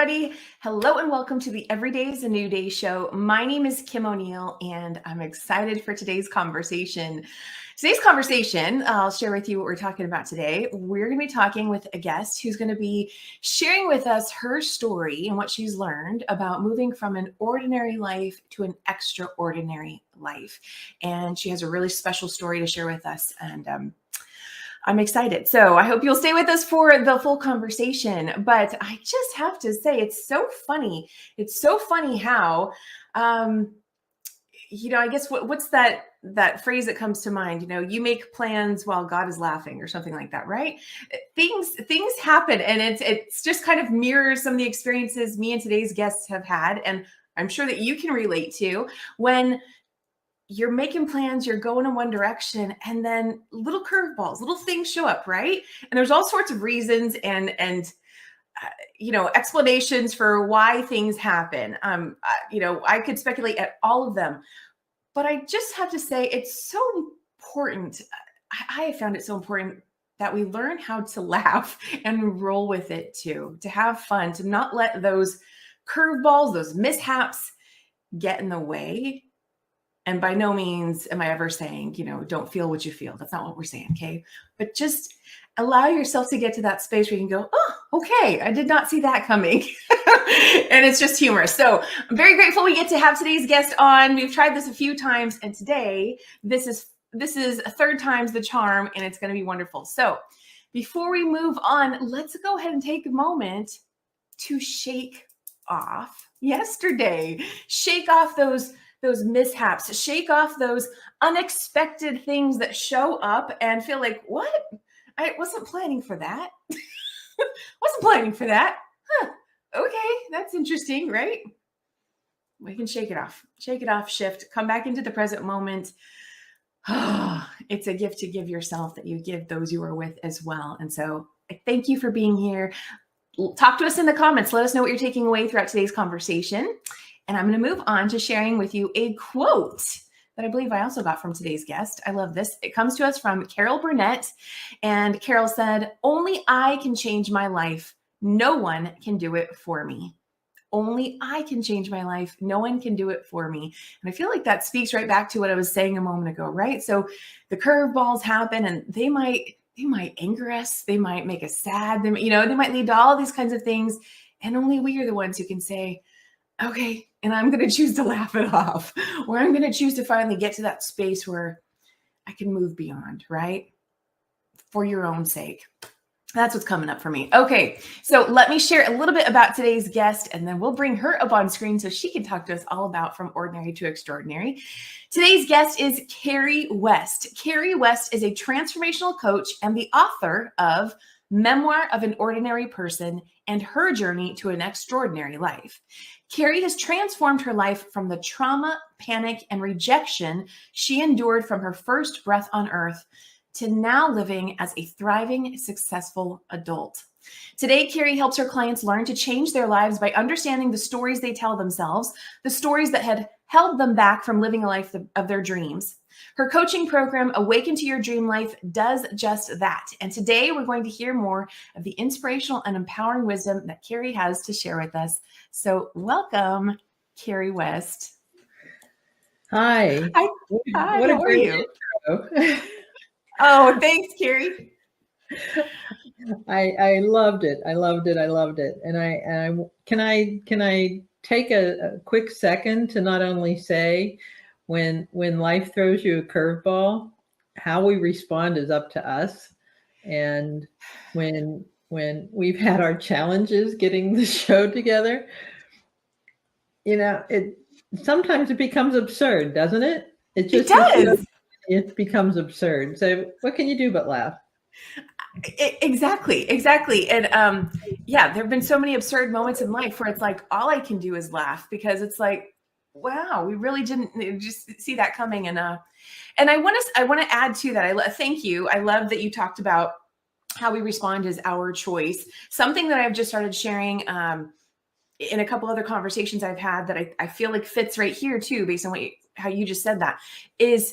everybody. Hello and welcome to the Every Day is a New Day show. My name is Kim O'Neill and I'm excited for today's conversation. I'll share with you what we're talking about today. We're going to be talking with a guest who's going to be sharing with us her story and what she's learned about moving from an ordinary life to an extraordinary life. And she has a really special story to share with us. And I'm excited. So I hope you'll stay with us for the full conversation. But I just have to say, it's so funny. It's so funny how, I guess what's that phrase that comes to mind? You make plans while God is laughing or something like that, right? Things happen, and it's just kind of mirrors some of the experiences me and today's guests have had. And I'm sure that you can relate to when you're making plans, you're going in one direction, and then little curveballs, little things show up, right? And there's all sorts of reasons and explanations for why things happen. I could speculate at all of them, but I just have to say it's so important. I have found it so important that we learn how to laugh and roll with it too, to have fun, to not let those curveballs, those mishaps get in the way. And by no means am I ever saying, don't feel what you feel. That's not what we're saying, okay? But just allow yourself to get to that space where you can go, oh, okay, I did not see that coming. And it's just humorous. So I'm very grateful we get to have today's guest on. We've tried this a few times, and today this is a third time's the charm, and it's going to be wonderful. So before we move on, let's go ahead and take a moment to shake off yesterday. Shake off those mishaps, shake off those unexpected things that show up and feel like, what? I wasn't planning for that. Wasn't planning for that. Huh. Okay, that's interesting, right? We can shake it off, shift, come back into the present moment. It's a gift to give yourself that you give those you are with as well. And so I thank you for being here. Talk to us in the comments. Let us know what you're taking away throughout today's conversation. And I'm going to move on to sharing with you a quote that I believe I also got from today's guest. I love this. It comes to us from Carol Burnett. And Carol said, "Only I can change my life. No one can do it for me." Only I can change my life. No one can do it for me. And I feel like that speaks right back to what I was saying a moment ago, right? So the curveballs happen and they might anger us. They might make us sad. They might lead to all these kinds of things. And only we are the ones who can say, okay, and I'm going to choose to laugh it off, or I'm going to choose to finally get to that space where I can move beyond, right? For your own sake. That's what's coming up for me. Okay, so let me share a little bit about today's guest, and then we'll bring her up on screen so she can talk to us all about From Ordinary to Extraordinary. Today's guest is Carrie West. Carrie West is a transformational coach and the author of Memoir of an Ordinary Person and Her Journey to an Extraordinary Life. Carrie has transformed her life from the trauma, panic, and rejection she endured from her first breath on earth to now living as a thriving, successful adult. Today, Carrie helps her clients learn to change their lives by understanding the stories they tell themselves, the stories that had held them back from living a life of their dreams. Her coaching program, Awaken to Your Dream Life, does just that. And today we're going to hear more of the inspirational and empowering wisdom that Carrie has to share with us. So welcome, Carrie West. Hi. Hi. What How are you? Oh, thanks, Carrie. I loved it. I loved it. And can I take a quick second to not only say when life throws you a curveball, how we respond is up to us. And when we've had our challenges getting the show together, sometimes it becomes absurd, doesn't it? It does. It becomes absurd. So what can you do but laugh? Exactly. And there have been so many absurd moments in life where it's like, all I can do is laugh, because it's like, wow, we really didn't just see that coming. And I want to add to that. Thank you. I love that you talked about how we respond is our choice. Something that I've just started sharing in a couple other conversations I've had that I feel like fits right here too, based on how you just said that, is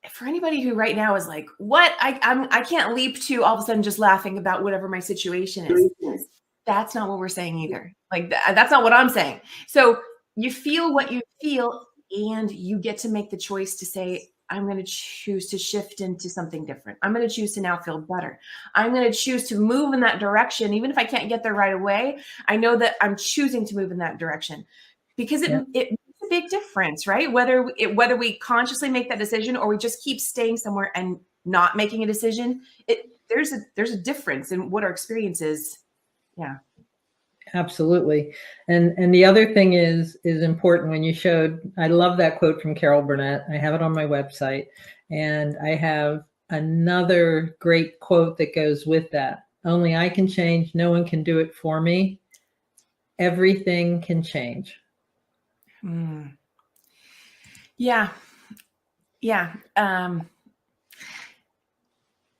for anybody who right now is like, what, I can't leap to all of a sudden just laughing about whatever my situation is. That's not what we're saying either. Like that's not what I'm saying. So you feel what you feel, and you get to make the choice to say, I'm going to choose to shift into something different. I'm going to choose to now feel better. I'm going to choose to move in that direction. Even if I can't get there right away, I know that I'm choosing to move in that direction because Yeah, it makes a big difference, right? Whether we consciously make that decision or we just keep staying somewhere and not making a decision, there's a difference in what our experience is. Yeah. absolutely. And the other thing is important when you showed, I love that quote from Carol Burnett. I have it on my website. And I have another great quote that goes with that. Only I can change. No one can do it for me. Everything can change. Mm. Yeah. Yeah.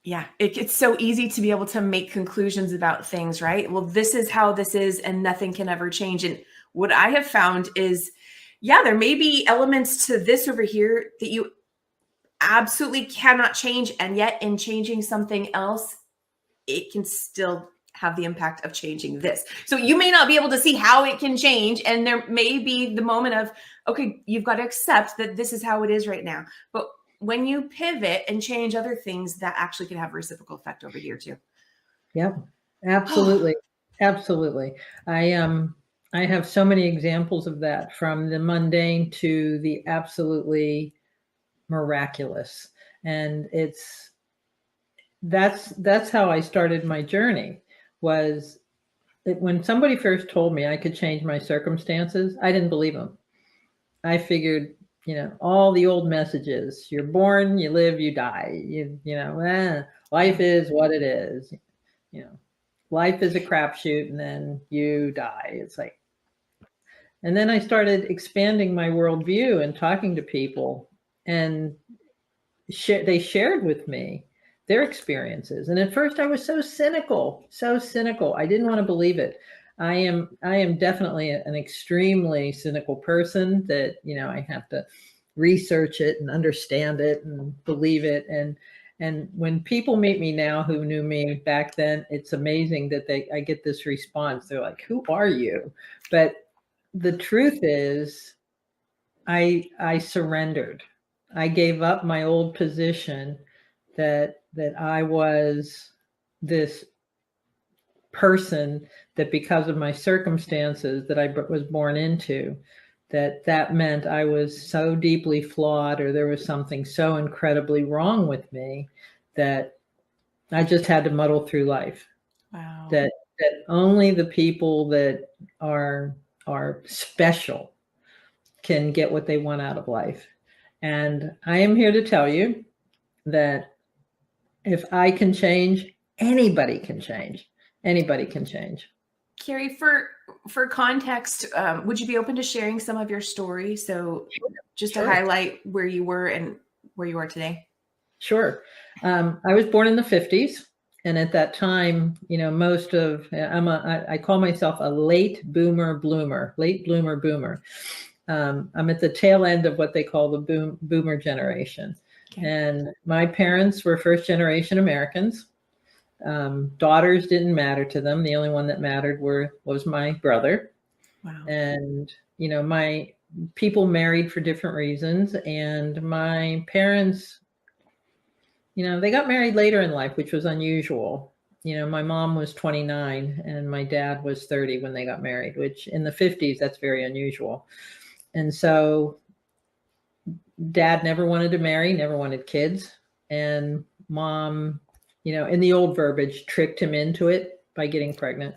Yeah. It's so easy to be able to make conclusions about things, right? Well, this is how this is, and nothing can ever change. And what I have found is, yeah, there may be elements to this over here that you absolutely cannot change. And yet, in changing something else, it can still have the impact of changing this. So you may not be able to see how it can change. And there may be the moment of, okay, you've got to accept that this is how it is right now. But when you pivot and change other things, that actually can have a reciprocal effect over here too. Yep, absolutely. Absolutely. I have so many examples of that, from the mundane to the absolutely miraculous. And that's how I started my journey. Was when somebody first told me I could change my circumstances, I didn't believe them. I figured, all the old messages: you're born, you live, you die. Life is what it is. You know, life is a crapshoot, and then you die. It's like, and then I started expanding my worldview and talking to people, and they shared with me their experiences. And at first I was so cynical, so cynical. I didn't want to believe it. I am definitely an extremely cynical person that, I have to research it and understand it and believe it. And when people meet me now who knew me back then, it's amazing that I get this response. They're like, "Who are you?" But the truth is, I surrendered. I gave up my old position that I was this person, that because of my circumstances that I was born into, that meant I was so deeply flawed, or there was something so incredibly wrong with me, that I just had to muddle through life. Wow. That only the people that are special can get what they want out of life. And I am here to tell you that if I can change, anybody can change. Anybody can change. Carrie, for context, would you be open to sharing some of your story? So just to Sure. highlight where you were and where you are today. Sure. I was born in the 50s. And at that time, most of, I call myself a late bloomer boomer. I'm at the tail end of what they call the boomer generation. Okay. And my parents were first generation Americans. Daughters didn't matter to them. The only one that mattered was my brother. Wow. And, my people married for different reasons. And my parents, they got married later in life, which was unusual. My mom was 29 and my dad was 30 when they got married, which in the 50s, that's very unusual. And so dad never wanted to marry, never wanted kids. And mom, in the old verbiage, tricked him into it by getting pregnant.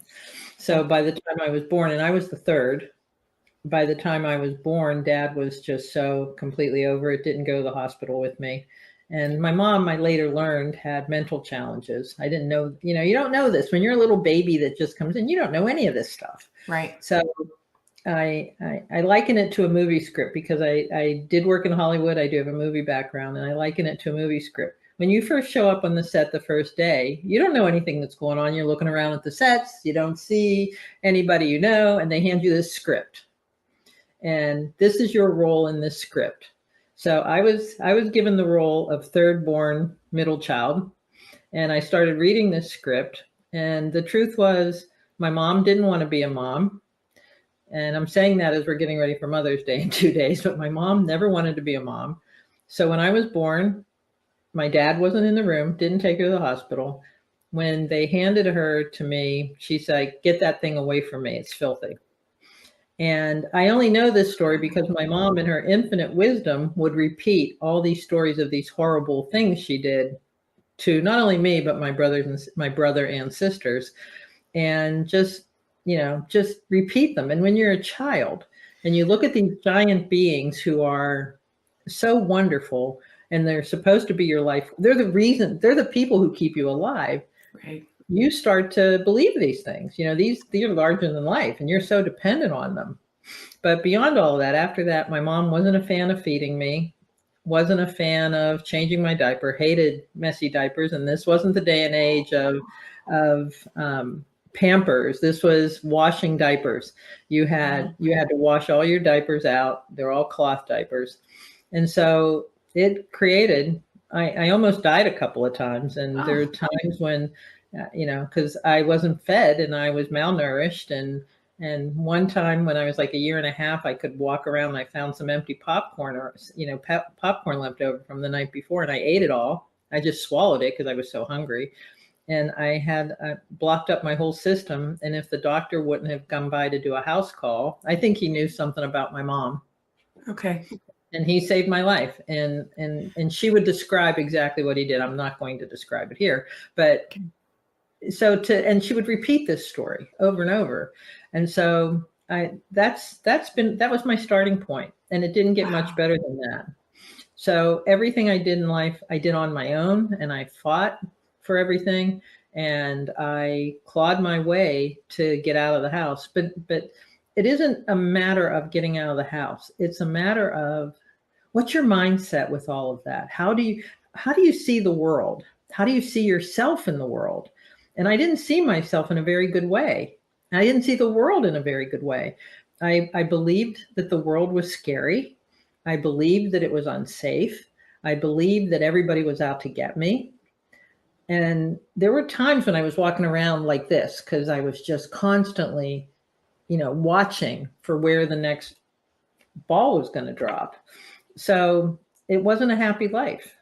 So by the time I was born, and I was the third, by the time I was born, dad was just so completely over it, didn't go to the hospital with me. And my mom, I later learned, had mental challenges. I didn't know, you don't know this when you're a little baby that just comes in, you don't know any of this stuff. Right. So I liken it to a movie script, because I did work in Hollywood. I do have a movie background, and I liken it to a movie script. When you first show up on the set the first day, you don't know anything that's going on. You're looking around at the sets. You don't see anybody, and they hand you this script. And this is your role in this script. So I was given the role of third born middle child, and I started reading this script. And the truth was, My mom didn't want to be a mom. And I'm saying that as we're getting ready for Mother's Day in 2 days, but my mom never wanted to be a mom. So when I was born, my dad wasn't in the room, didn't take her to the hospital. When they handed her to me, she said, "Get that thing away from me. It's filthy." And I only know this story because my mom, in her infinite wisdom, would repeat all these stories of these horrible things she did to not only me, but my brothers and my brother and sisters, and just repeat them. And when you're a child and you look at these giant beings who are so wonderful and they're supposed to be your life, they're the people who keep you alive. Right. You start to believe these things. These are larger than life, and you're so dependent on them. But beyond all of that, after that, my mom wasn't a fan of feeding me, wasn't a fan of changing my diaper, hated messy diapers, and this wasn't the day and age of Pampers. This was washing diapers. You had to wash all your diapers out. They're all cloth diapers, and so it created. I almost died a couple of times, and there are times when, because I wasn't fed and I was malnourished, and one time when I was like a year and a half, I could walk around and I found some empty popcorn or, popcorn left over from the night before, and I ate it all. I just swallowed it because I was so hungry. And I had blocked up my whole system. And if the doctor wouldn't have come by to do a house call, I think he knew something about my mom. Okay. And he saved my life. And she would describe exactly what he did. I'm not going to describe it here, but and she would repeat this story over and over. And so that was my starting point, and it didn't get much better than that. So everything I did in life, I did on my own, and I fought for everything, and I clawed my way to get out of the house. But it isn't a matter of getting out of the house. It's a matter of what's your mindset with all of that? How do you see the world? How do you see yourself in the world? And I didn't see myself in a very good way. I didn't see the world in a very good way. I believed that the world was scary. I believed that it was unsafe. I believed that everybody was out to get me. And there were times when I was walking around like this because I was just constantly, watching for where the next ball was going to drop. So it wasn't a happy life.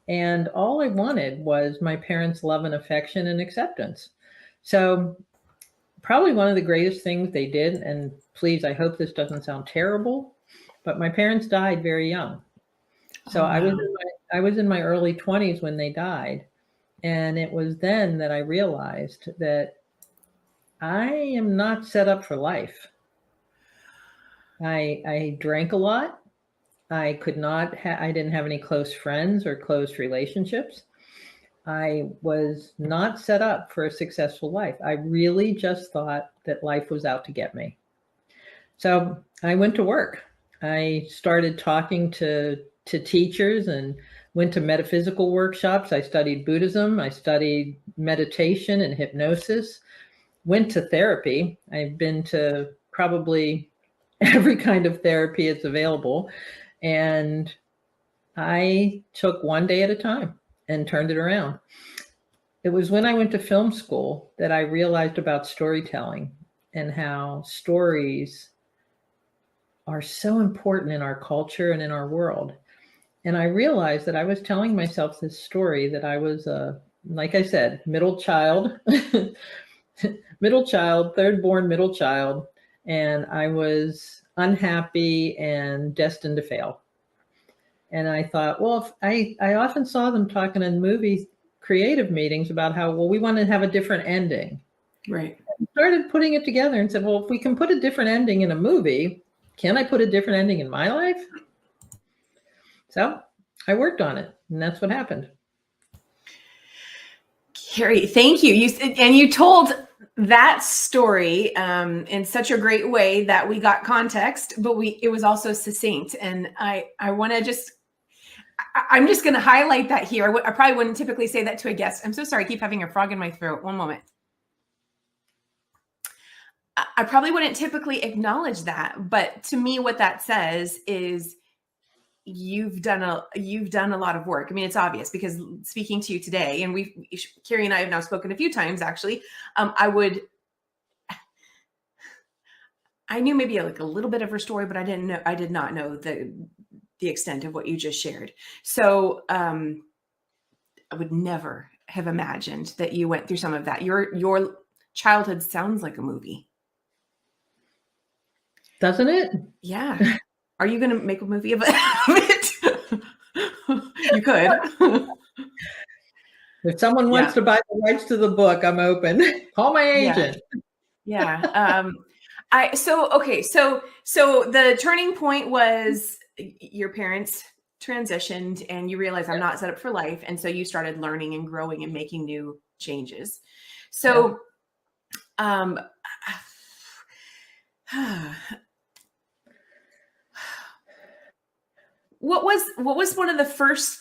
And all I wanted was my parents' love and affection and acceptance. So probably one of the greatest things they did, and please, I hope this doesn't sound terrible, but my parents died very young. So I was in my early 20s when they died. And it was then that I realized that I am not set up for life. I drank a lot. I didn't have any close friends or close relationships. I was not set up for a successful life. I really just thought that life was out to get me. So I went to work. I started talking to teachers and went to metaphysical workshops. I studied Buddhism. I studied meditation and hypnosis, went to therapy. I've been to probably every kind of therapy that's available. And I took one day at a time and turned it around. It was when I went to film school that I realized about storytelling and how stories are so important in our culture and in our world. And I realized that I was telling myself this story that I was, like I said, middle child, third born middle child, and I was unhappy and destined to fail. And I thought, well, I often saw them talking in movie creative meetings about how, well, we want to have a different ending. Right. I started putting it together and said, well, if we can put a different ending in a movie, can I put a different ending in my life? So I worked on it, and that's what happened. Carrie, thank you. You told that story in such a great way that we got context, but it was also succinct. And I want to I'm just going to highlight that here. I probably wouldn't typically say that to a guest. I'm so sorry. I keep having a frog in my throat. One moment. I probably wouldn't typically acknowledge that, but to me, what that says is you've done a lot of work. I mean, it's obvious because speaking to you today, and Carrie and I have now spoken a few times, actually, I would I knew maybe like a little bit of her story, but I did not know the extent of what you just shared. So, I would never have imagined that you went through some of that. Your childhood sounds like a movie. Doesn't it? Yeah. Are you gonna make a movie of it? You could. If someone wants Yeah. to buy the rights to the book, I'm open. Call my Yeah. agent. Yeah. I so okay, so the turning point was your parents transitioned and you realized I'm Yep. not set up for life. And so you started learning and growing and making new changes. Yep. So um what was one of the first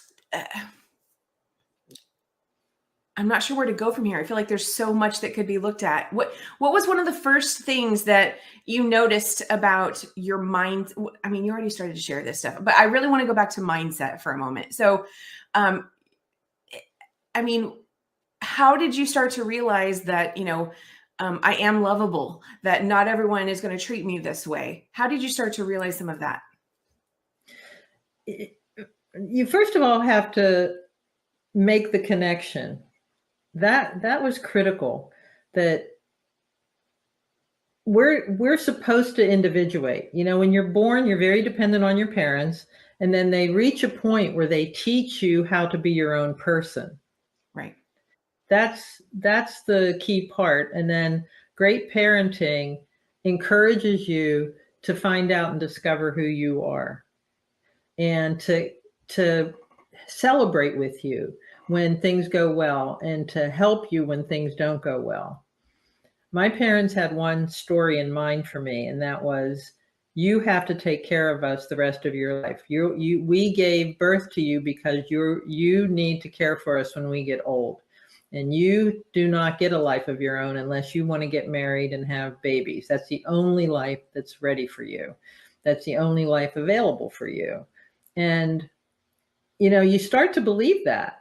I'm not sure where to go from here. I feel like there's so much that could be looked at. What was one of the first things that you noticed about your mind? I mean, you already started to share this stuff, but I really want to go back to mindset for a moment. So, um, I mean, how did you start to realize that, I am lovable, that not everyone is going to treat me this way? How did you start to realize some of that? You first of all have to make the connection. That was critical, that we're supposed to individuate. When you're born, you're very dependent on your parents, and then they reach a point where they teach you how to be your own person. Right. That's the key part. And then great parenting encourages you to find out and discover who you are, and to celebrate with you when things go well, and to help you when things don't go well. My parents had one story in mind for me, and that was, you have to take care of us the rest of your life. We gave birth to you because you need to care for us when we get old. And you do not get a life of your own unless you want to get married and have babies. That's the only life that's ready for you. That's the only life available for you. And you start to believe that.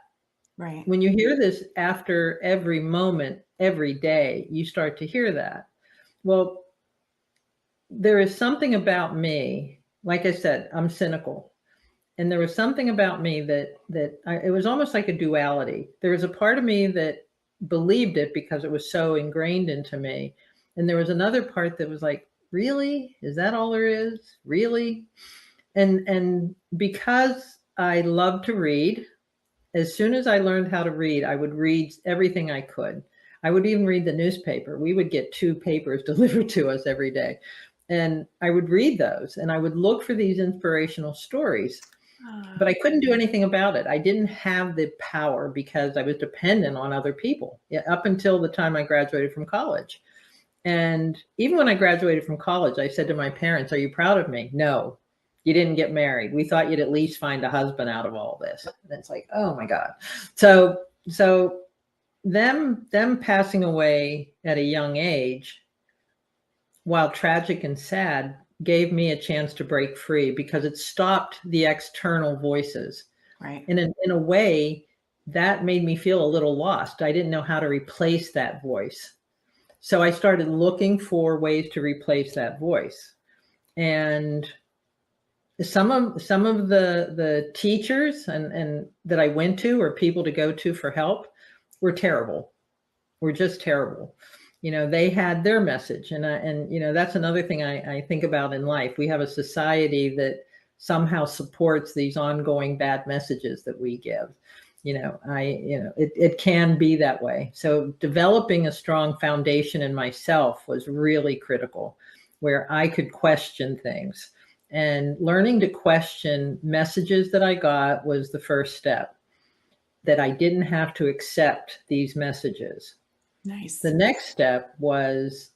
Right. When you hear this after every moment, every day, you start to hear that. Well, there is something about me, like I said, I'm cynical. And there was something about me it was almost like a duality. There was a part of me that believed it because it was so ingrained into me. And there was another part that was like, really? Is that all there is? Really? And because I love to read, as soon as I learned how to read, I would read everything I could. I would even read the newspaper. We would get 2 papers delivered to us every day. And I would read those, and I would look for these inspirational stories, but I couldn't do anything about it. I didn't have the power because I was dependent on other people, up until the time I graduated from college. And even when I graduated from college, I said to my parents, "Are you proud of me?" "No, you didn't get married. We thought you'd at least find a husband out of all this." And it's like, oh my God. So them passing away at a young age, while tragic and sad, gave me a chance to break free, because it stopped the external voices. Right. And in a way, that made me feel a little lost. I didn't know how to replace that voice. So I started looking for ways to replace that voice. And some of the teachers and that I went to, or people to go to for help, were terrible. Were just terrible. They had their message, and that's another thing I think about in life. We have a society that somehow supports these ongoing bad messages that we give. It can be that way. So developing a strong foundation in myself was really critical, where I could question things. And learning to question messages that I got was the first step, that I didn't have to accept these messages. Nice. The next step was,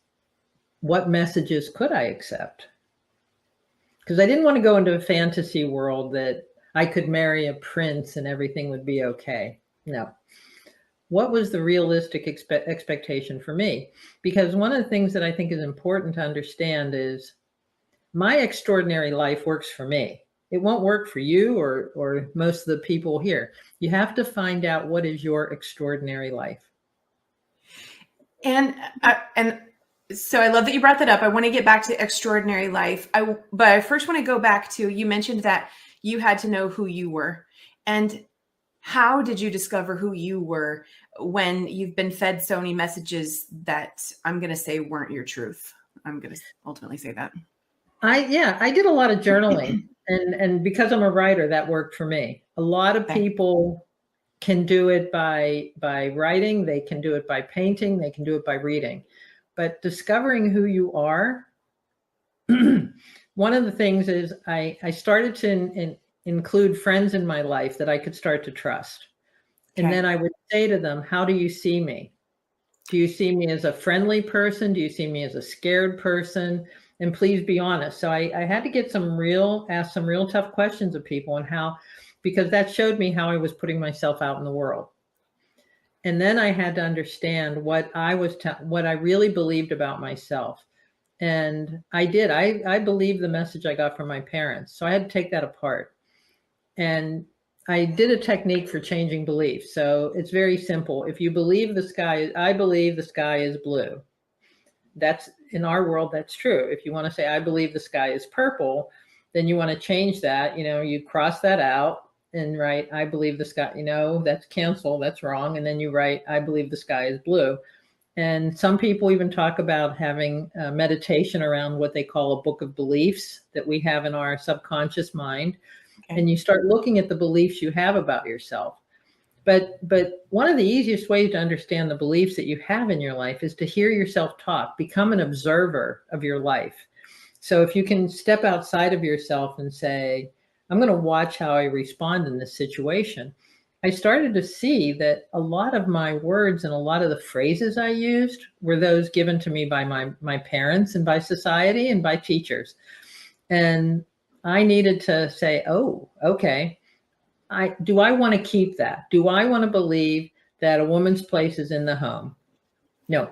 what messages could I accept? Because I didn't want to go into a fantasy world that I could marry a prince and everything would be okay. No. What was the realistic expectation for me? Because one of the things that I think is important to understand is, my extraordinary life works for me. It won't work for you or most of the people here. You have to find out, what is your extraordinary life. And So I love that you brought that up. I want to get back to extraordinary life. But I first want to go back to, you mentioned that you had to know who you were. And how did you discover who you were when you've been fed so many messages that I'm going to say weren't your truth? I'm going to ultimately say that. I did a lot of journaling, and because I'm a writer, that worked for me. A lot of Okay. people can do it by writing, they can do it by painting, they can do it by reading. But discovering who you are, one of the things is I started to include friends in my life that I could start to trust. And then Okay. I would say to them, how do you see me? Do you see me as a friendly person? Do you see me as a scared person? And please be honest. So I had to ask some real tough questions of people, and how, because that showed me how I was putting myself out in the world. And then I had to understand what what I really believed about myself. And I did. I believed the message I got from my parents. So I had to take that apart. And I did a technique for changing beliefs. So it's very simple. If you believe I believe the sky is blue. That's, in our world, that's true. If you want to say, I believe the sky is purple, then you want to change that. You cross that out and write, I believe the sky, that's cancel, that's wrong. And then you write, I believe the sky is blue. And some people even talk about having meditation around what they call a book of beliefs that we have in our subconscious mind. Okay. And you start looking at the beliefs you have about yourself. But one of the easiest ways to understand the beliefs that you have in your life is to hear yourself talk, become an observer of your life. So if you can step outside of yourself and say, I'm going to watch how I respond in this situation, I started to see that a lot of my words and a lot of the phrases I used were those given to me by my parents and by society and by teachers. And I needed to say, oh, okay, do I want to keep that? Do I want to believe that a woman's place is in the home? No.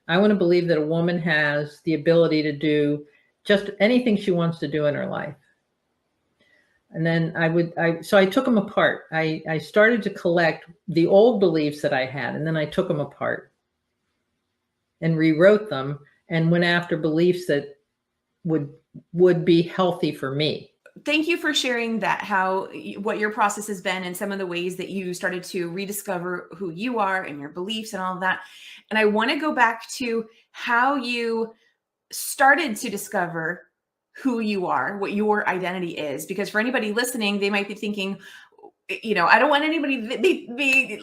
I want to believe that a woman has the ability to do just anything she wants to do in her life. And then so I took them apart. I started to collect the old beliefs that I had, and then I took them apart and rewrote them and went after beliefs that would be healthy for me. Thank you for sharing that, what your process has been and some of the ways that you started to rediscover who you are and your beliefs and all of that. And I want to go back to how you started to discover who you are, what your identity is, because for anybody listening, they might be thinking, I don't want anybody to be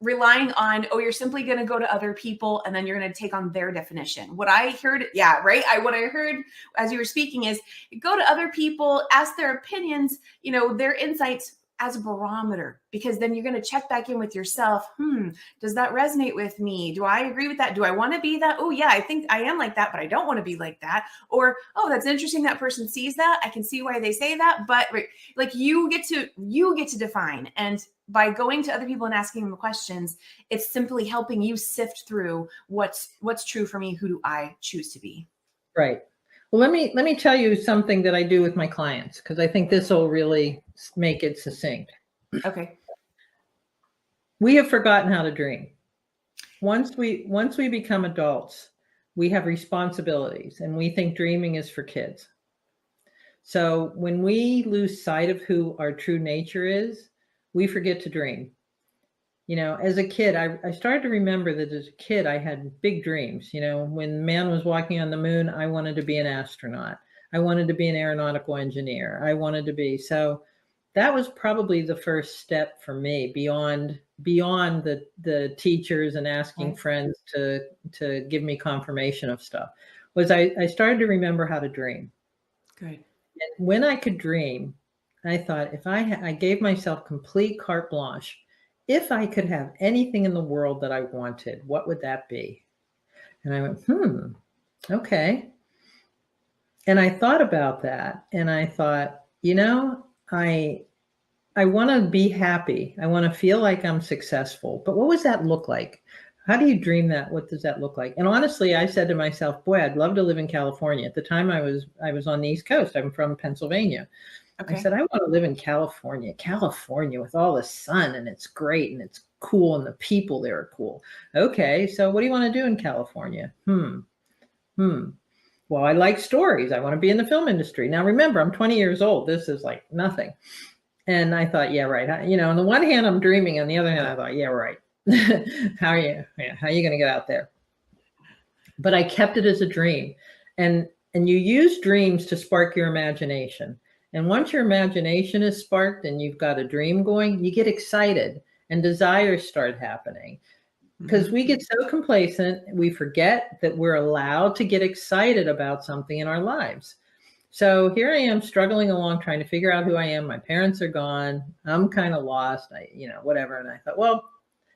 relying on, oh, you're simply going to go to other people and then you're going to take on their definition. What I heard, yeah, right. What I heard as you were speaking is, go to other people, ask their opinions, their insights as a barometer, because then you're going to check back in with yourself. Does that resonate with me? Do I agree with that? Do I want to be that? Oh yeah, I think I am like that, but I don't want to be like that. Or, oh, that's interesting. That person sees that. I can see why they say that. But like you get to define. And by going to other people and asking them questions, it's simply helping you sift through what's true for me. Who do I choose to be? Right. Well, let me tell you something that I do with my clients, because I think this will really make it succinct. Okay. We have forgotten how to dream. Once we become adults, we have responsibilities, and we think dreaming is for kids. So when we lose sight of who our true nature is, we forget to dream. As a kid, I started to remember that as a kid, I had big dreams. When man was walking on the moon, I wanted to be an astronaut. I wanted to be an aeronautical engineer. I wanted to be. So that was probably the first step for me beyond the teachers and asking friends to give me confirmation of stuff, was I started to remember how to dream. Good. And when I could dream, I thought, if I gave myself complete carte blanche, if I could have anything in the world that I wanted, what would that be? And I went, okay. And I thought about that, and I thought, I want to be happy. I want to feel like I'm successful. But what does that look like? How do you dream that? What does that look like? And honestly, I said to myself, boy, I'd love to live in California. At the time I was on the East Coast. I'm from Pennsylvania. Okay. I said, I want to live in California with all the sun, and it's great and it's cool and the people there are cool. Okay, so what do you want to do in California? Well, I like stories. I want to be in the film industry. Now, remember, I'm 20 years old. This is like nothing. And I thought, yeah, right. You know, on the one hand, I'm dreaming. On the other hand, I thought, yeah, right. How are you? Yeah, how are you going to get out there? But I kept it as a dream. And you use dreams to spark your imagination. And once your imagination is sparked and you've got a dream going, you get excited and desires start happening. Because we get so complacent, we forget that we're allowed to get excited about something in our lives. So here I am struggling along, trying to figure out who I am. My parents are gone. I'm kind of lost, whatever. And I thought, well,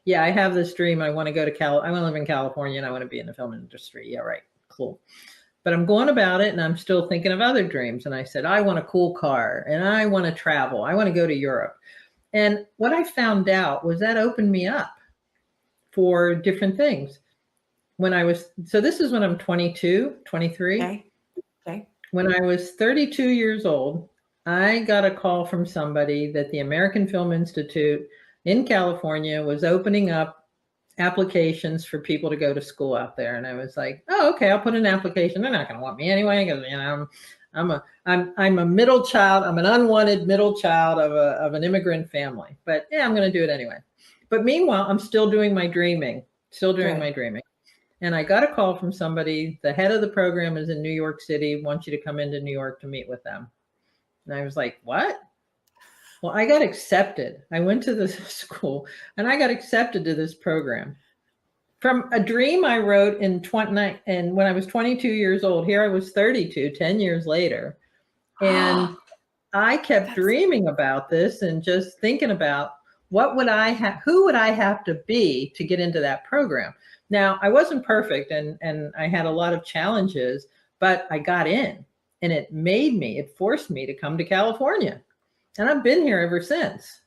yeah, I have this dream. I want to go to I want to live in California and I want to be in the film industry. Yeah, right. Cool. But I'm going about it and I'm still thinking of other dreams. And I said, I want a cool car and I want to travel. I want to go to Europe. And what I found out was that opened me up for different things. So this is when I'm 22, 23. Okay. When I was 32 years old, I got a call from somebody that the American Film Institute in California was opening up applications for people to go to school out there. And I was like, oh, okay, I'll put an application. They're not going to want me anyway, because I'm a middle child. I'm an unwanted middle child of an immigrant family. But yeah, I'm going to do it anyway. But meanwhile, I'm still doing my dreaming. And I got a call from somebody. The head of the program is in New York City, wants you to come into New York to meet with them. And I was like, what? Well, I got accepted. I went to this school and I got accepted to this program. From a dream I wrote in 29, and when I was 22 years old, here I was 32, 10 years later. And I kept dreaming about this and just thinking about who would I have to be to get into that program? Now, I wasn't perfect and I had a lot of challenges, but I got in and it forced me to come to California. And I've been here ever since.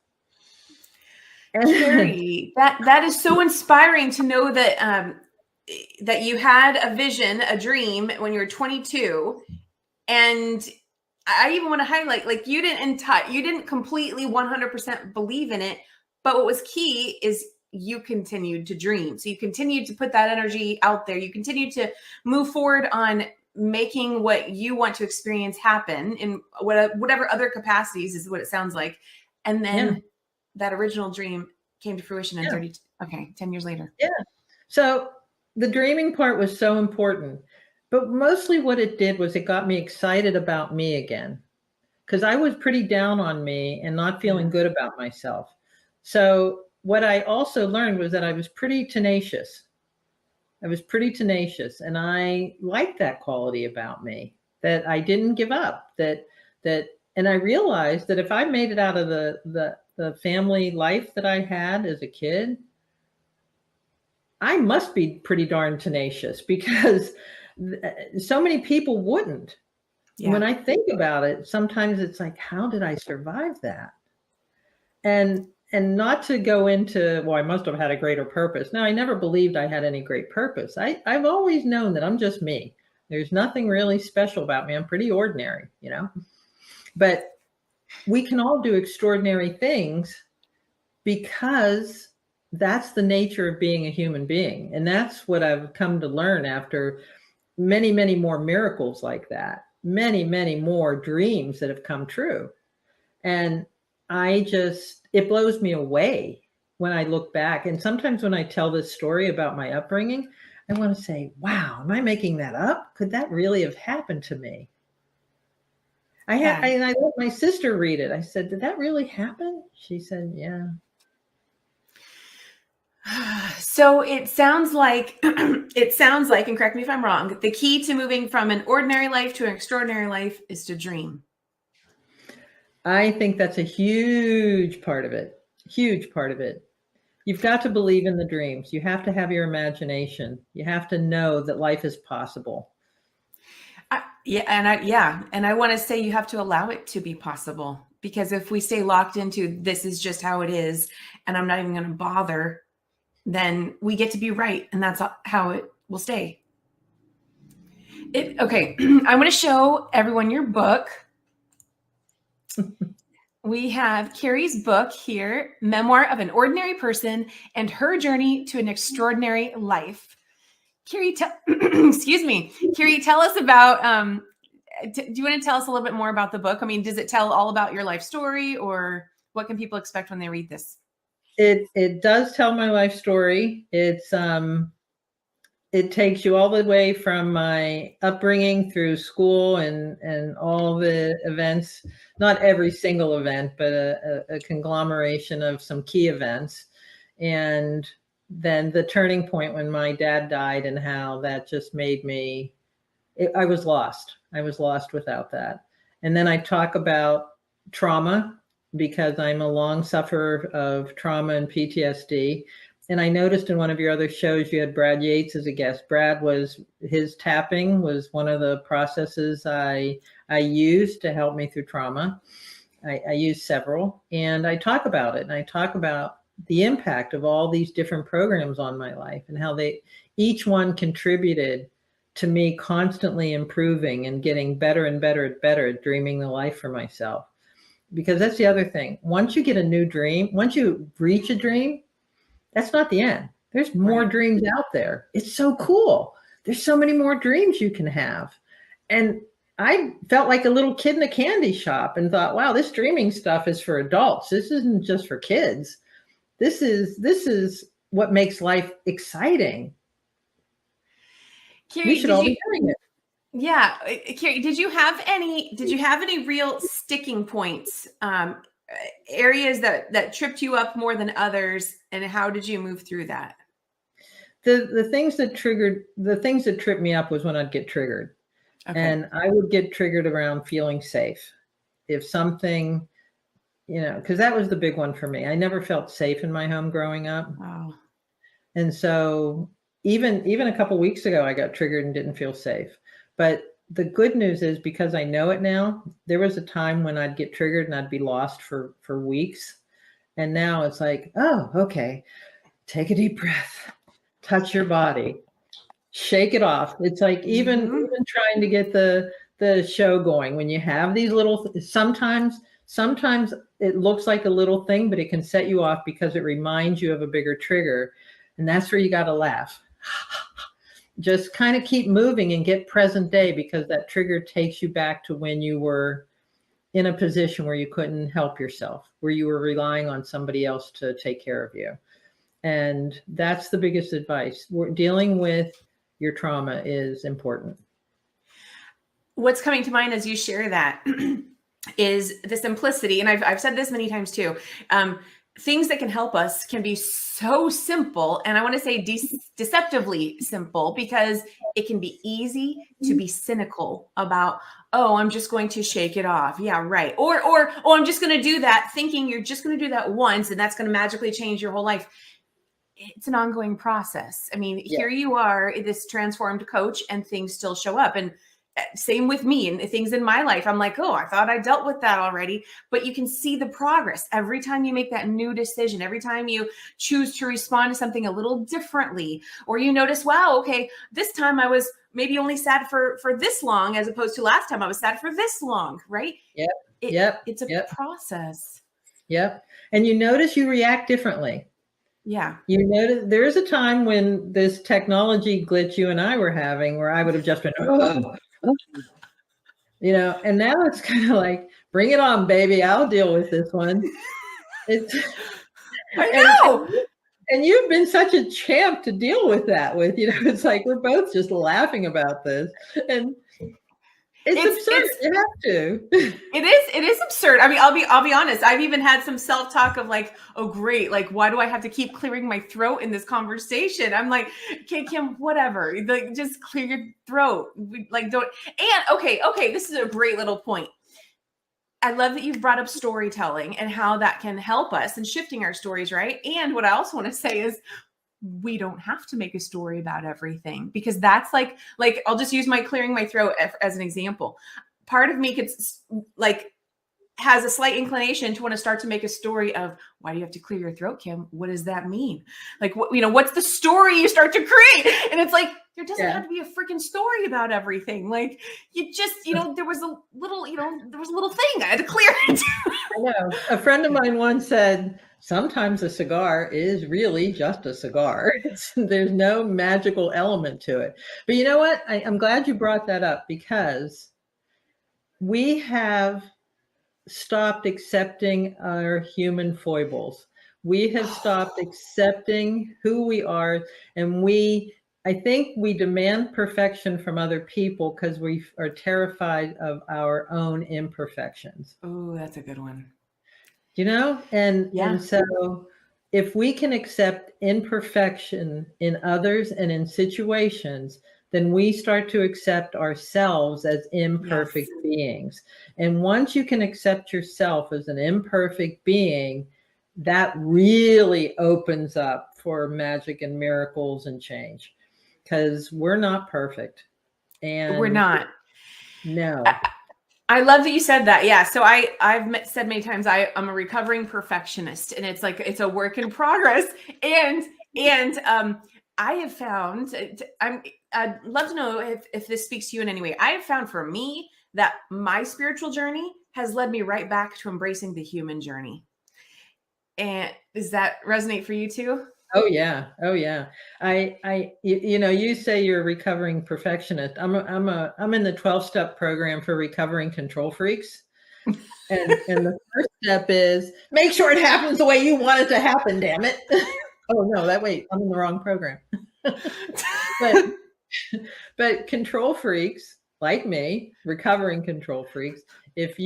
Carrie, that is so inspiring to know that that you had a vision, a dream when you were 22. And I even want to highlight, like, you didn't completely 100% believe in it, but what was key is you continued to dream. So you continued to put that energy out there. You continued to move forward on making what you want to experience happen in whatever other capacities, is what it sounds like. And then that original dream came to fruition in 10 years later. Yeah. So the dreaming part was so important, but mostly what it did was it got me excited about me again, because I was pretty down on me and not feeling good about myself. So what I also learned was that I was pretty tenacious. And I liked that quality about me, that I didn't give up, and I realized that if I made it out of the family life that I had as a kid, I must be pretty darn tenacious, because so many people wouldn't. Yeah. When I think about it, sometimes it's like, how did I survive that? And not to go into, well, I must have had a greater purpose. No, I never believed I had any great purpose. I've always known that I'm just me. There's nothing really special about me. I'm pretty ordinary, but we can all do extraordinary things, because that's the nature of being a human being. And that's what I've come to learn after many, many more miracles like that, many, many more dreams that have come true. And it blows me away when I look back. And sometimes when I tell this story about my upbringing, I want to say, wow, am I making that up? Could that really have happened to me? I let my sister read it. I said, did that really happen? She said, yeah. So it sounds like, and correct me if I'm wrong, the key to moving from an ordinary life to an extraordinary life is to dream. I think that's a huge part of it. Huge part of it. You've got to believe in the dreams. You have to have your imagination. You have to know that life is possible. And I want to say you have to allow it to be possible, because if we stay locked into this is just how it is, and I'm not even going to bother, then we get to be right, and that's how it will stay. Okay, I want to show everyone your book. We have Carrie's book here, Memoir of an Ordinary Person and Her Journey to an Extraordinary Life. Carrie, excuse me, Carrie, tell us about, do you want to tell us a little bit more about the book? I mean, does it tell all about your life story, or what can people expect when they read this? It does tell my life story. It takes you all the way from my upbringing through school and all the events, not every single event, but a conglomeration of some key events. And then the turning point when my dad died and how that just made me, I was lost. I was lost without that. And then I talk about trauma because I'm a long sufferer of trauma and PTSD. And I noticed in one of your other shows, you had Brad Yates as a guest. His tapping was one of the processes I used to help me through trauma. I used several, and I talk about it. And I talk about the impact of all these different programs on my life and how each one contributed to me constantly improving and getting better and better and better at dreaming the life for myself. Because that's the other thing. Once you get a new dream, once you reach a dream, that's not the end. There's more dreams out there. It's so cool. There's so many more dreams you can have. And I felt like a little kid in a candy shop and thought, wow, this dreaming stuff is for adults. This isn't just for kids. This is what makes life exciting. Carrie, We should all be doing it. Yeah. Carrie, did you have any real sticking points, areas that tripped you up more than others, and how did you move through that? The things that tripped me up was when I'd get triggered. Okay. And I would get triggered around feeling safe. If something, because that was the big one for me. I never felt safe in my home growing up. Wow. And so even a couple of weeks ago, I got triggered and didn't feel safe. But the good news is, because I know it now, there was a time when I'd get triggered and I'd be lost for weeks. And now it's like, oh, okay, take a deep breath, touch your body, shake it off. It's like even trying to get the show going, when you have these little, sometimes it looks like a little thing, but it can set you off because it reminds you of a bigger trigger. And that's where you got to laugh. Just kind of keep moving and get present day, because that trigger takes you back to when you were in a position where you couldn't help yourself, where you were relying on somebody else to take care of you. And that's the biggest advice. Dealing with your trauma is important. What's coming to mind as you share that is the simplicity. And I've said this many times too. Things that can help us can be so simple. And I want to say deceptively simple, because it can be easy to be cynical about, oh, I'm just going to shake it off. Yeah, right. Or, oh, I'm just going to do that, thinking you're just going to do that once and that's going to magically change your whole life. It's an ongoing process. I mean, Here you are, this transformed coach, and things still show up. And same with me and things in my life. I'm like, oh, I thought I dealt with that already. But you can see the progress every time you make that new decision, every time you choose to respond to something a little differently, or you notice, wow, okay, this time I was maybe only sad for this long, as opposed to last time I was sad for this long, right? It's a process. Yep. And you notice you react differently. Yeah. You notice there is a time when this technology glitch you and I were having, where I would have just been, oh. And now it's kind of like, bring it on, baby. I'll deal with this one. I know. And you've been such a champ to deal with that with, it's like, we're both just laughing about this. And it's absurd. You have to. It is absurd. I mean, I'll be honest. I've even had some self-talk of like, oh, great. Like, why do I have to keep clearing my throat in this conversation? I'm like, okay, Kim, whatever. Like, just clear your throat. Like, don't. And okay. This is a great little point. I love that you've brought up storytelling and how that can help us in shifting our stories, right? And what I also want to say is, we don't have to make a story about everything, because that's like I'll just use my clearing my throat as an example. Part of me has a slight inclination to want to start to make a story of, why do you have to clear your throat, Kim? What does that mean? Like, what's the story you start to create? And it's like, there doesn't have to be a freaking story about everything. Like, you just, there was a little thing I had to clear it. I know. A friend of mine once said, Sometimes a cigar is really just a cigar. There's no magical element to it. But you know what? I'm glad you brought that up because we have stopped accepting our human foibles. We have stopped accepting who we are, and I think we demand perfection from other people because we are terrified of our own imperfections. Oh, that's a good one. And Yeah. so if we can accept imperfection in others and in situations, then we start to accept ourselves as Yes. imperfect beings. And once you can accept yourself as an imperfect being, that really opens up for magic and miracles and change, because we're not perfect. We're And not. no. I love that you said that. Yeah. So said many times I'm a recovering perfectionist, and it's like it's a work in progress. And I have found I'd love to know if this speaks to you in any way. I have found for me that my spiritual journey has led me right back to embracing the human journey. And does that resonate for you too? Oh yeah. Oh yeah. You say you're a recovering perfectionist. I'm in the 12-step program for recovering control freaks. And the first step is make sure it happens the way you want it to happen, damn it. Oh no, I'm in the wrong program. But but control freaks like me, recovering control freaks, if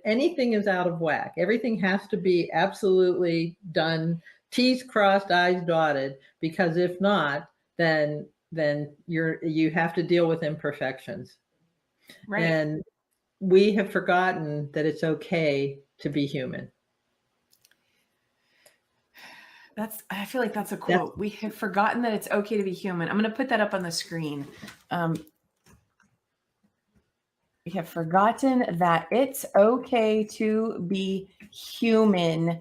anything is out of whack, everything has to be absolutely done, T's crossed, I's dotted, because if not, then you have to deal with imperfections. Right. And we have forgotten that it's okay to be human. I feel like that's a That's quote. We have forgotten that it's okay to be human. I'm going to put that up on the screen. Um, we have forgotten that it's okay to be human.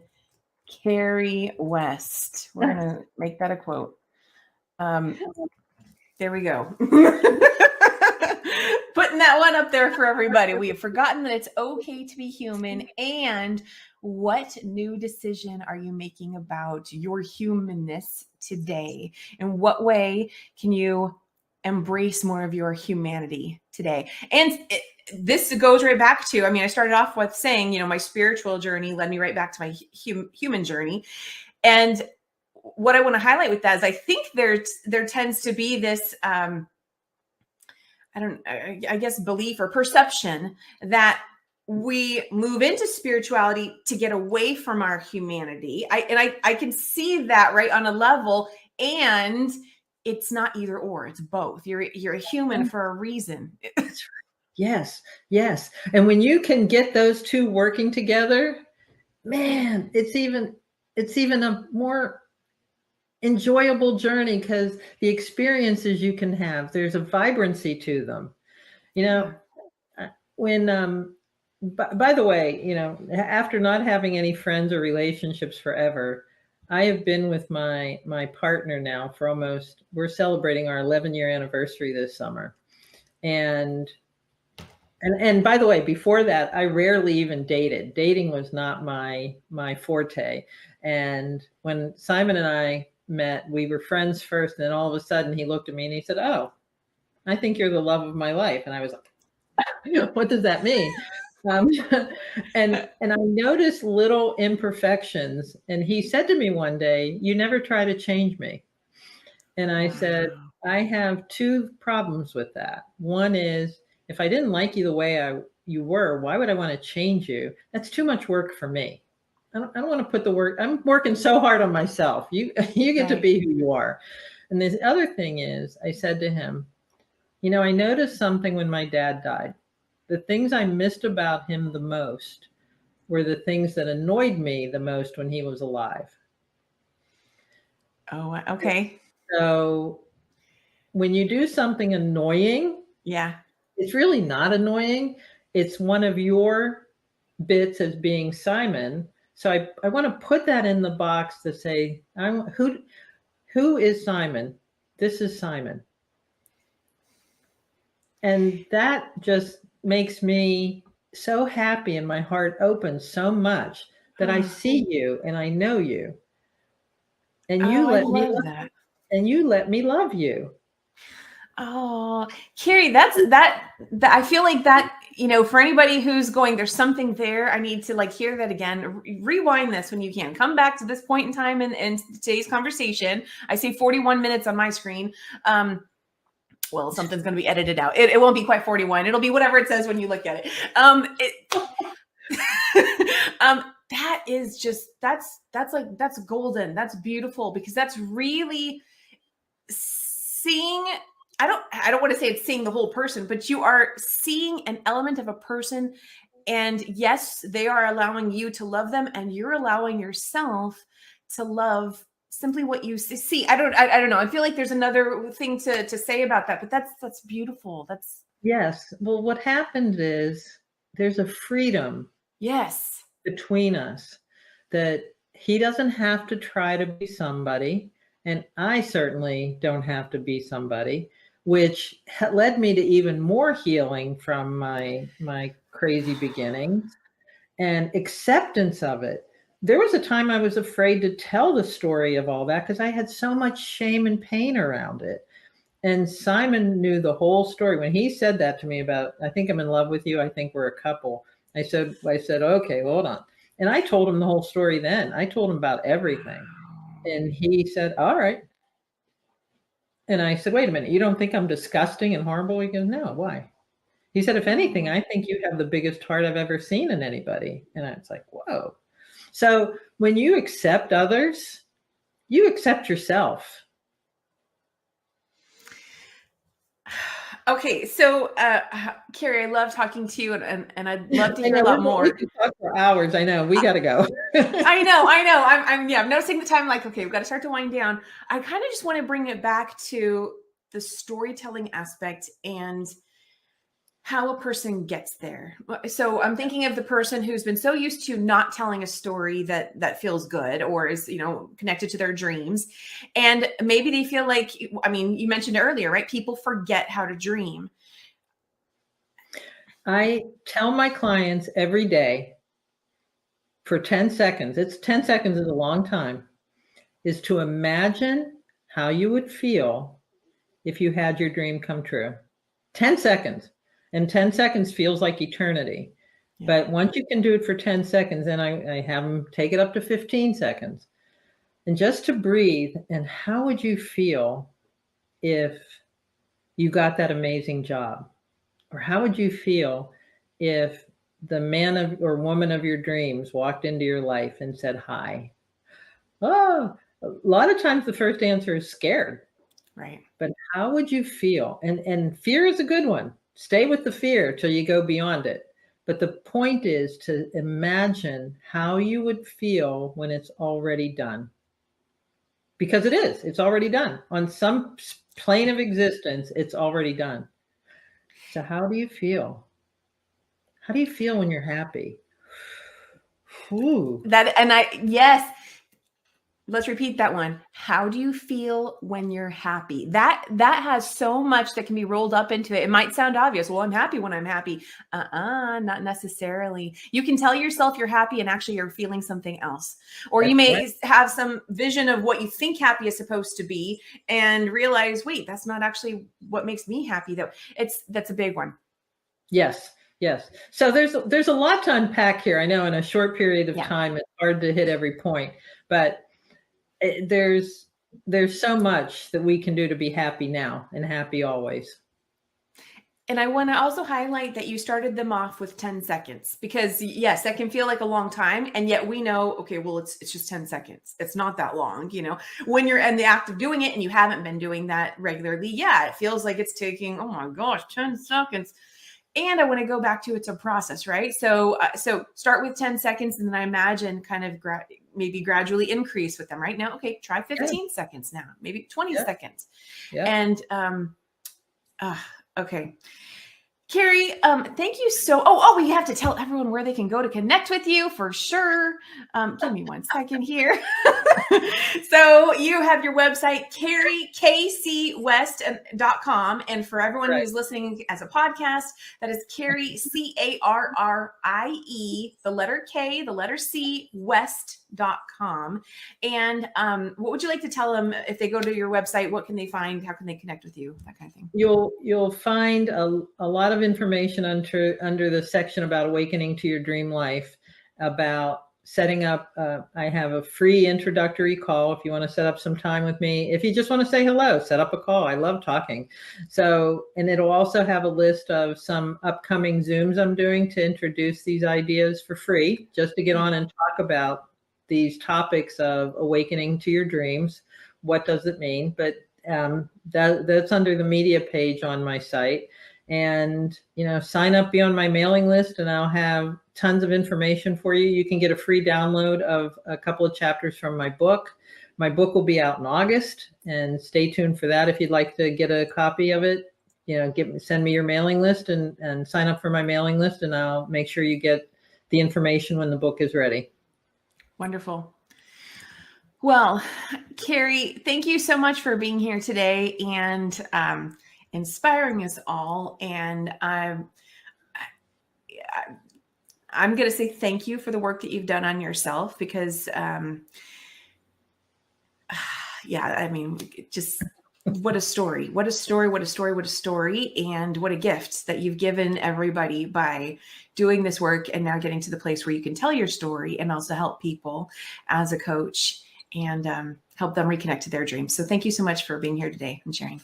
Carrie West. We're going to make that a quote. There we go. Putting that one up there for everybody. We have forgotten that it's okay to be human. And what new decision are you making about your humanness today? In what way can you embrace more of your humanity today? And this goes right back to, I started off with saying, my spiritual journey led me right back to my human journey. And what I want to highlight with that is I think there tends to be this I guess belief or perception that we move into spirituality to get away from our humanity. I can see that right on a level, and it's not either or, it's both. You're a human for a reason. yes, yes. And when you can get those two working together, man, it's even a more enjoyable journey because the experiences you can have, there's a vibrancy to them. You know, Yeah. when by the way, after not having any friends or relationships forever, I have been with my partner now for we're celebrating our 11-year anniversary this summer. And by the way, before that, I rarely even dated. Dating was not my forte. And when Simon and I met, we were friends first, and then all of a sudden he looked at me and he said, "Oh, I think you're the love of my life." And I was like, "What does that mean?" Um, and I noticed little imperfections. And he said to me one day, "You never try to change me." And I said, Wow. "I have two problems with that. One is, if I didn't like you the way you were, why would I want to change you? That's too much work for me. I don't want to put the work. I'm working so hard on myself. You you get to Right. be who you are." And the other thing is, I said to him, I noticed something when my dad died. The things I missed about him the most were the things that annoyed me the most when he was alive. Oh, okay. So when you do something annoying, Yeah. it's really not annoying. It's one of your bits as being Simon. So I want to put that in the box to say, who is Simon? This is Simon. And that just makes me so happy and my heart opens so much that I Oh, see you and I know you, and oh, I love that. you let me love you. Oh, Carrie, that I feel like that, for anybody who's going, there's something there. I need to like hear that again. Rewind this when you can. Come back to this point in time in today's conversation. I say 41 minutes on my screen. Well, something's going to be edited out. It won't be quite 41. It'll be whatever it says when you look at it. That is just, that's golden. That's beautiful, because that's really seeing, I don't want to say it's seeing the whole person, but you are seeing an element of a person, and yes, they are allowing you to love them, and you're allowing yourself to love simply what you see. I don't know. I feel like there's another thing to say about that, but that's beautiful. That's Yes. Well, what happened is there's a freedom yes. between us that he doesn't have to try to be somebody, and I certainly don't have to be somebody, which led me to even more healing from my crazy beginnings and acceptance of it. There was a time I was afraid to tell the story of all that because I had so much shame and pain around it. And Simon knew the whole story. When he said that to me about, I think I'm in love with you, I think we're a couple. I said, okay, hold on. And I told him the whole story then. I told him about everything. And he said, all right. And I said, wait a minute, you don't think I'm disgusting and horrible? He goes, no, why? He said, if anything, I think you have the biggest heart I've ever seen in anybody. And I was like, whoa. So when you accept others, you accept yourself. Okay, so Carrie, I love talking to you, and I'd love to I hear a know lot we more. can talk for hours. I know we got to go. I know. I'm noticing the time. Like, okay, we've got to start to wind down. I kind of just want to bring it back to the storytelling aspect and how a person gets there. So I'm thinking of the person who's been so used to not telling a story that feels good or is, connected to their dreams. And maybe they feel like, I mean, you mentioned earlier, right? People forget how to dream. I tell my clients every day for 10 seconds, 10 seconds is a long time, is to imagine how you would feel if you had your dream come true. 10 seconds. And 10 seconds feels like eternity. Yeah. But once you can do it for 10 seconds, then I have them take it up to 15 seconds. And just to breathe, and how would you feel if you got that amazing job? Or how would you feel if the man of or woman of your dreams walked into your life and said hi? Oh, a lot of times the first answer is scared. Right. But how would you feel? And fear is a good one. Stay with the fear till you go beyond it. But the point is to imagine how you would feel when it's already done. Because it is. It's already done. On some plane of existence, it's already done. So how do you feel? How do you feel when you're happy? Ooh. Yes. Let's repeat that one. How do you feel when you're happy? That has so much that can be rolled up into it. It might sound obvious. Well, I'm happy when I'm happy. Not necessarily. You can tell yourself you're happy and actually you're feeling something else. Or you may have some vision of what you think happy is supposed to be and realize, wait, that's not actually what makes me happy though. That's a big one. Yes. Yes. So there's a lot to unpack here. I know in a short period of time, it's hard to hit every point, but there's so much that we can do to be happy now and happy always. And I want to also highlight that you started them off with 10 seconds because yes, that can feel like a long time. And yet we know, okay, well, it's just 10 seconds. It's not that long, when you're in the act of doing it and you haven't been doing that regularly. Yeah. It feels like it's taking, oh my gosh, 10 seconds. And I want to go back to it's a process, right? So start with 10 seconds and then I imagine kind of maybe gradually increase with them right now. Okay, try 15 seconds now, maybe 20 seconds. Yeah. And okay. Carrie, thank you we have to tell everyone where they can go to connect with you for sure. Give me one second here. So you have your website, carriekcwest.com. And for everyone Right. who's listening as a podcast, that is Carrie, Carrie, the letter K, the letter C, west.com. And what would you like to tell them if they go to your website? What can they find? How can they connect with you? That kind of thing. You'll find a lot of information under the section about awakening to your dream life, about setting up. I have a free introductory call if you want to set up some time with me. If you just want to say hello, set up a call. I love talking. So, and it'll also have a list of some upcoming Zooms I'm doing to introduce these ideas for free, just to get on and talk about these topics of awakening to your dreams. What does it mean? But that's under the media page on my site. And, sign up, be on my mailing list, and I'll have tons of information for you. You can get a free download of a couple of chapters from my book. My book will be out in August, and stay tuned for that. If you'd like to get a copy of it, send me your mailing list and sign up for my mailing list, and I'll make sure you get the information when the book is ready. Wonderful. Well, Carrie, thank you so much for being here today and inspiring us all. And I'm going to say thank you for the work that you've done on yourself, because, just what a story, what a story, what a story, what a story. And what a gift that you've given everybody by doing this work and now getting to the place where you can tell your story and also help people as a coach and help them reconnect to their dreams. So thank you so much for being here today and sharing.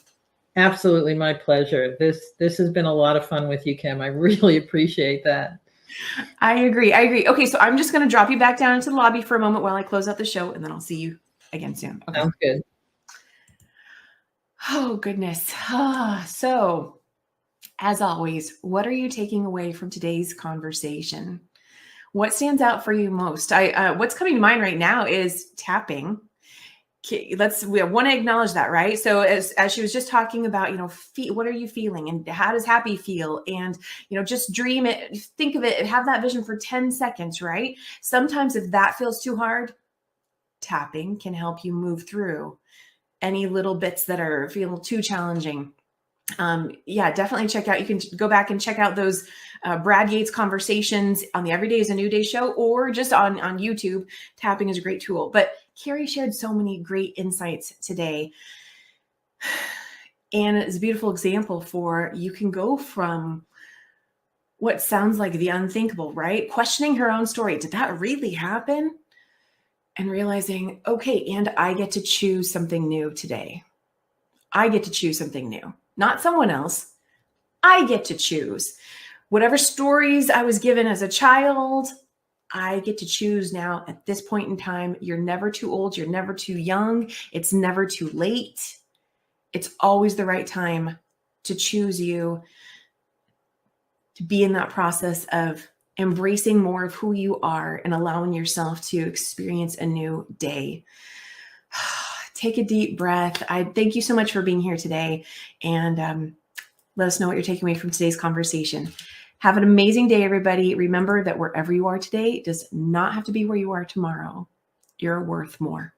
Absolutely. My pleasure. This has been a lot of fun with you, Kim. I really appreciate that. I agree. Okay. So I'm just going to drop you back down into the lobby for a moment while I close out the show, and then I'll see you again soon. Okay. Sounds good. Oh, goodness. So as always, what are you taking away from today's conversation? What stands out for you most? What's coming to mind right now is tapping. We want to acknowledge that, right? So as she was just talking about, what are you feeling and how does happy feel? And, just dream it, think of it, have that vision for 10 seconds, right? Sometimes if that feels too hard, tapping can help you move through any little bits that are feeling too challenging. Definitely check out. You can go back and check out those Brad Yates conversations on the Every Day is a New Day show, or just on YouTube. Tapping is a great tool. But Carrie shared so many great insights today. And it's a beautiful example for you can go from what sounds like the unthinkable, right? Questioning her own story. Did that really happen? And realizing, okay, and I get to choose something new today. I get to choose something new. Not someone else. I get to choose. Whatever stories I was given as a child, I get to choose now at this point in time. You're never too old. You're never too young. It's never too late. It's always the right time to choose you, to be in that process of embracing more of who you are and allowing yourself to experience a new day. Take a deep breath. I thank you so much for being here today, and let us know what you're taking away from today's conversation. Have an amazing day, everybody. Remember that wherever you are today does not have to be where you are tomorrow. You're worth more.